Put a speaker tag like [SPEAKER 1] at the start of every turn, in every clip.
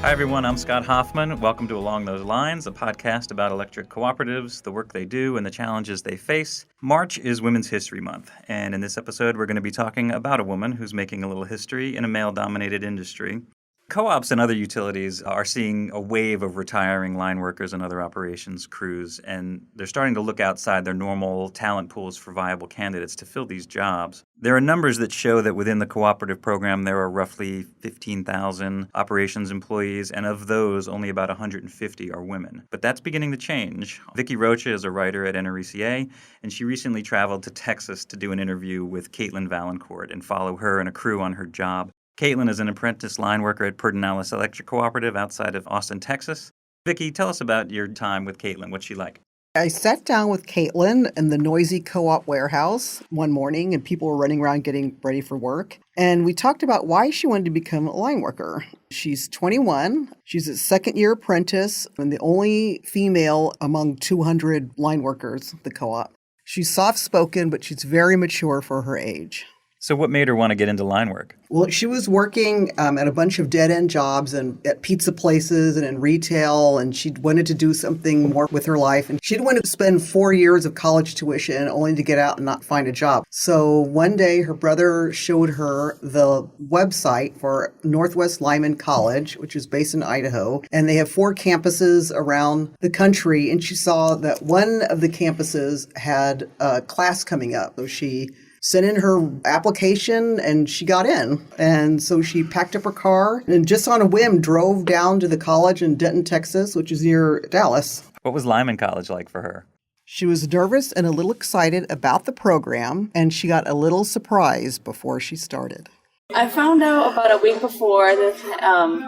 [SPEAKER 1] Hi, everyone. I'm Scott Hoffman. Welcome to Along Those Lines, a podcast about electric cooperatives, the work they do, and the challenges they face. March is Women's History Month, and in this episode, we're going to be talking about a woman who's making a little history in a male-dominated industry. Co-ops and other utilities are seeing a wave of retiring line workers and other operations crews, and they're starting to look outside their normal talent pools for viable candidates to fill these jobs. There are numbers that show that within the cooperative program, there are roughly 15,000 operations employees, and of those, only about 150 are women. But that's beginning to change. Victoria Rocha is a writer at NRECA, and she recently traveled to Texas to do an interview with Kaitlyn Vaillancourt and follow her and a crew on her job. Kaitlyn is an apprentice line worker at Pedernales Electric Cooperative outside of Austin, Texas. Vicki, tell us about your time with Kaitlyn. What's she like?
[SPEAKER 2] I sat down with Kaitlyn in the noisy co-op warehouse one morning, and people were running around getting ready for work. And we talked about why she wanted to become a line worker. She's 21. She's a second-year apprentice and the only female among 200 line workers at the co-op. She's soft-spoken, but she's very mature for her age.
[SPEAKER 1] So what made her want to get into line work?
[SPEAKER 2] Well, she was working at a bunch of dead-end jobs and at pizza places and in retail, and she wanted to do something more with her life. And she didn't want to spend 4 years of college tuition only to get out and not find a job. So one day, her brother showed her the website for Northwest Lyman College, which is based in Idaho, and they have 4 campuses around the country. And she saw that one of the campuses had a class coming up. So she sent in her application and she got in. And so she packed up her car and just on a whim drove down to the college in Denton, Texas, which is near Dallas.
[SPEAKER 1] What was Lyman College like for her?
[SPEAKER 2] She was nervous and a little excited about the program, and she got a little surprised before she started.
[SPEAKER 3] I found out about a week before that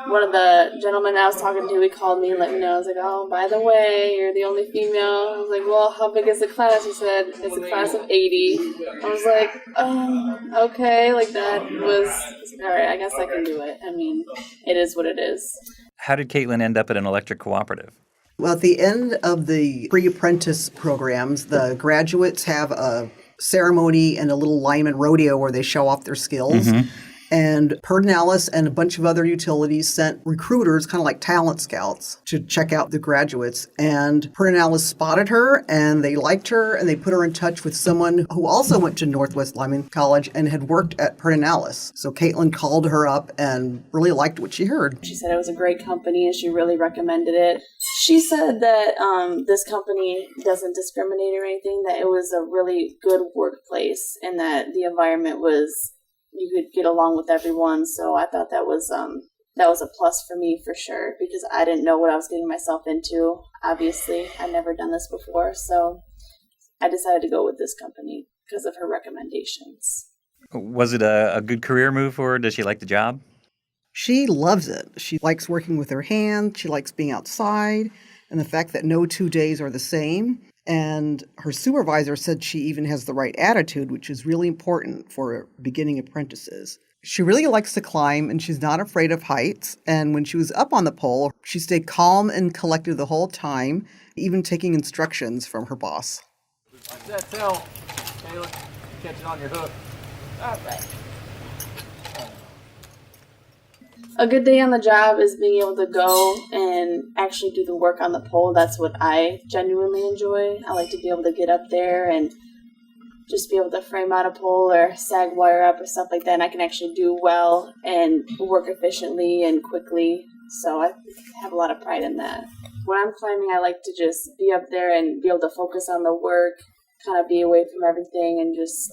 [SPEAKER 3] one of the gentlemen I was talking to, he called me and let me know. I was like, oh, by the way, you're the only female. I was like, well, how big is the class? He said, it's a class of 80. I was like, oh, okay. Like that was, all right, I guess I can do it. I mean, it is what it is.
[SPEAKER 1] How did Kaitlyn end up at an electric cooperative?
[SPEAKER 2] Well, at the end of the pre-apprentice programs, the graduates have a ceremony and a little lineman rodeo where they show off their skills. Mm-hmm. And Pedernales and a bunch of other utilities sent recruiters, kind of like talent scouts, to check out the graduates. And Pedernales spotted her, and they liked her, and they put her in touch with someone who also went to Northwest Lyman College and had worked at Pedernales. So Kaitlyn called her up and really liked what she heard.
[SPEAKER 3] She said it was a great company, and she really recommended it. She said that this company doesn't discriminate or anything, that it was a really good workplace, and that the environment was, you could get along with everyone. So I thought that was a plus for me for sure, because I didn't know what I was getting myself into. Obviously, I'd never done this before, so I decided to go with this company because of her recommendations.
[SPEAKER 1] Was it a good career move for her? Does she like the job?
[SPEAKER 2] She loves it. She likes working with her hands. She likes being outside, and the fact that no 2 days are the same. And her supervisor said she even has the right attitude, which is really important for beginning apprentices. She really likes to climb, and she's not afraid of heights. And when she was up on the pole, she stayed calm and collected the whole time, even taking instructions from her boss.
[SPEAKER 4] Like that tail, Kaitlyn, catch it on your hook.
[SPEAKER 3] All right. A good day on the job is being able to go and actually do the work on the pole. That's what I genuinely enjoy. I like to be able to get up there and just be able to frame out a pole or sag wire up or stuff like that. And I can actually do well and work efficiently and quickly. So I have a lot of pride in that. When I'm climbing, I like to just be up there and be able to focus on the work, kind of be away from everything and just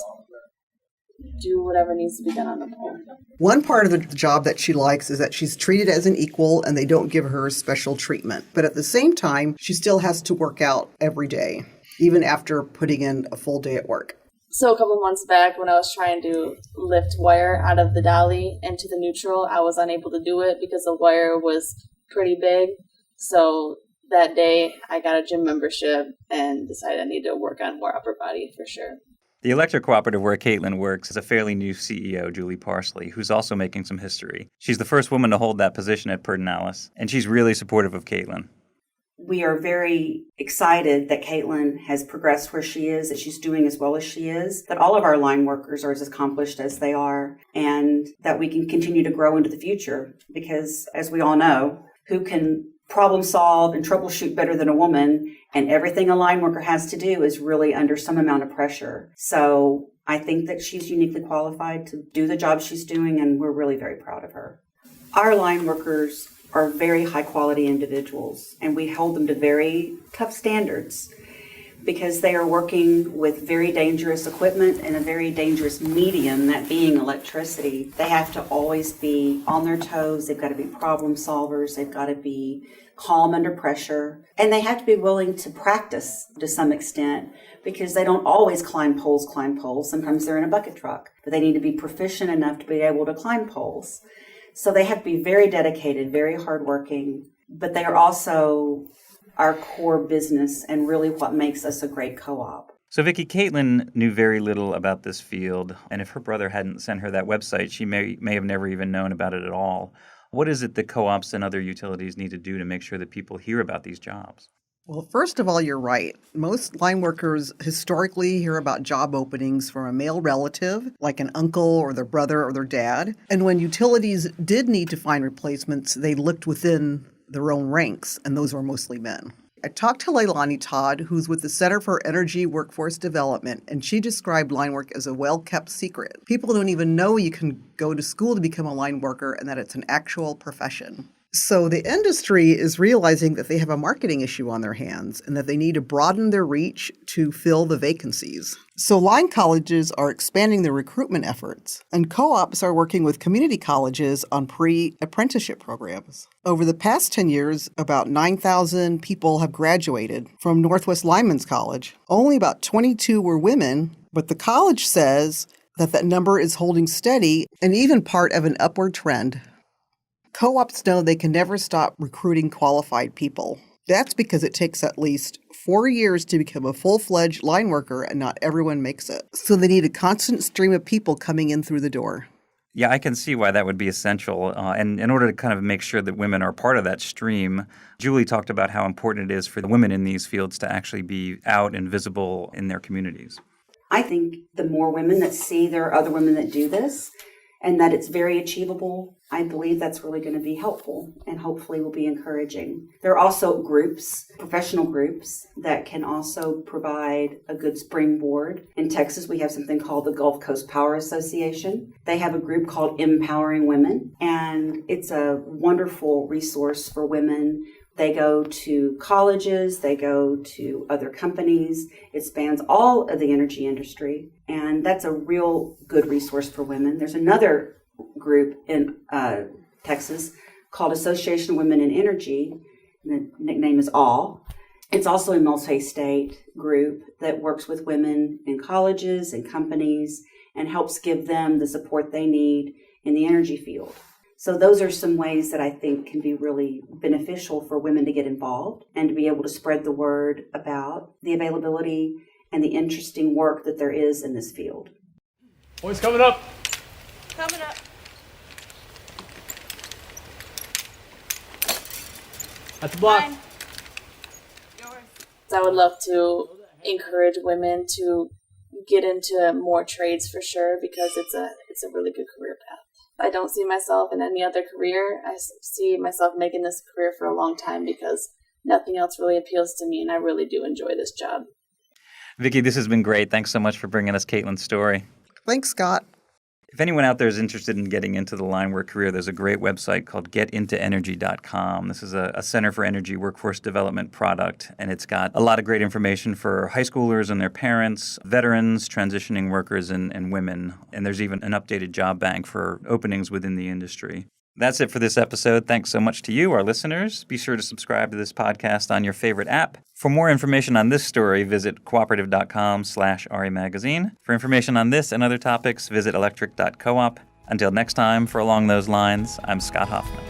[SPEAKER 3] do whatever needs to be done on the pole.
[SPEAKER 2] One part of the job that she likes is that she's treated as an equal and they don't give her special treatment. But at the same time, she still has to work out every day, even after putting in a full day at work.
[SPEAKER 3] So a couple months back when I was trying to lift wire out of the dolly into the neutral, I was unable to do it because the wire was pretty big. So that day I got a gym membership and decided I need to work on more upper body for sure.
[SPEAKER 1] The electric cooperative where Kaitlyn works is a fairly new CEO, Julie Parsley, who's also making some history. She's the first woman to hold that position at Pedernales, and she's really supportive of Kaitlyn.
[SPEAKER 5] We are very excited that Kaitlyn has progressed where she is, that she's doing as well as she is, that all of our line workers are as accomplished as they are, and that we can continue to grow into the future. Because, as we all know, who can problem solve and troubleshoot better than a woman. And everything a line worker has to do is really under some amount of pressure. So I think that she's uniquely qualified to do the job she's doing, and we're really very proud of her. Our line workers are very high quality individuals, and we hold them to very tough standards because they are working with very dangerous equipment and a very dangerous medium, that being electricity. They have to always be on their toes. They've got to be problem solvers. They've got to be calm under pressure. And they have to be willing to practice to some extent, because they don't always climb poles. Sometimes they're in a bucket truck, but they need to be proficient enough to be able to climb poles. So they have to be very dedicated, very hardworking, but they are also our core business and really what makes us a great co-op.
[SPEAKER 1] So, Vicki, Kaitlyn knew very little about this field, and if her brother hadn't sent her that website, she may have never even known about it at all. What is it that co-ops and other utilities need to do to make sure that people hear about these jobs?
[SPEAKER 2] Well, first of all, you're right. Most line workers historically hear about job openings from a male relative, like an uncle or their brother or their dad. And when utilities did need to find replacements, they looked within their own ranks, and those were mostly men. I talked to Leilani Todd, who's with the Center for Energy Workforce Development, and she described line work as a well-kept secret. People don't even know you can go to school to become a line worker and that it's an actual profession. So the industry is realizing that they have a marketing issue on their hands and that they need to broaden their reach to fill the vacancies. So line colleges are expanding their recruitment efforts, and co-ops are working with community colleges on pre-apprenticeship programs. Over the past 10 years, about 9,000 people have graduated from Northwest Linemen's College. Only about 22 were women, but the college says that number is holding steady and even part of an upward trend. Co-ops know they can never stop recruiting qualified people. That's because it takes at least 4 years to become a full-fledged line worker, and not everyone makes it. So they need a constant stream of people coming in through the door.
[SPEAKER 1] Yeah, I can see why that would be essential. And in order to kind of make sure that women are part of that stream, Julie talked about how important it is for the women in these fields to actually be out and visible in their communities.
[SPEAKER 5] I think the more women that see there are other women that do this, and that it's very achievable, I believe that's really going to be helpful and hopefully will be encouraging. There are also groups, professional groups, that can also provide a good springboard. In Texas, we have something called the Gulf Coast Power Association. They have a group called Empowering Women, and it's a wonderful resource for women. They go to colleges, they go to other companies. It spans all of the energy industry, and that's a real good resource for women. There's another group in Texas called Association of Women in Energy. The nickname is ALL. It's also a multi-state group that works with women in colleges and companies and helps give them the support they need in the energy field. So those are some ways that I think can be really beneficial for women to get involved and to be able to spread the word about the availability and the interesting work that there is in this field.
[SPEAKER 4] Boys coming up.
[SPEAKER 6] Coming up.
[SPEAKER 4] At the block.
[SPEAKER 6] Mine. Yours.
[SPEAKER 3] I would love to encourage women to get into more trades for sure, because it's a really good career path. I don't see myself in any other career. I see myself making this career for a long time because nothing else really appeals to me, and I really do enjoy this job.
[SPEAKER 1] Vicki, this has been great. Thanks so much for bringing us Kaitlyn's story.
[SPEAKER 2] Thanks, Scott.
[SPEAKER 1] If anyone out there is interested in getting into the line work career, there's a great website called getintoenergy.com. This is a Center for Energy Workforce Development product, and it's got a lot of great information for high schoolers and their parents, veterans, transitioning workers, and women. And there's even an updated job bank for openings within the industry. That's it for this episode. Thanks so much to you, our listeners. Be sure to subscribe to this podcast on your favorite app. For more information on this story, visit cooperative.com/RE Magazine. For information on this and other topics, visit electric.coop. Until next time, for Along Those Lines, I'm Scott Hoffman.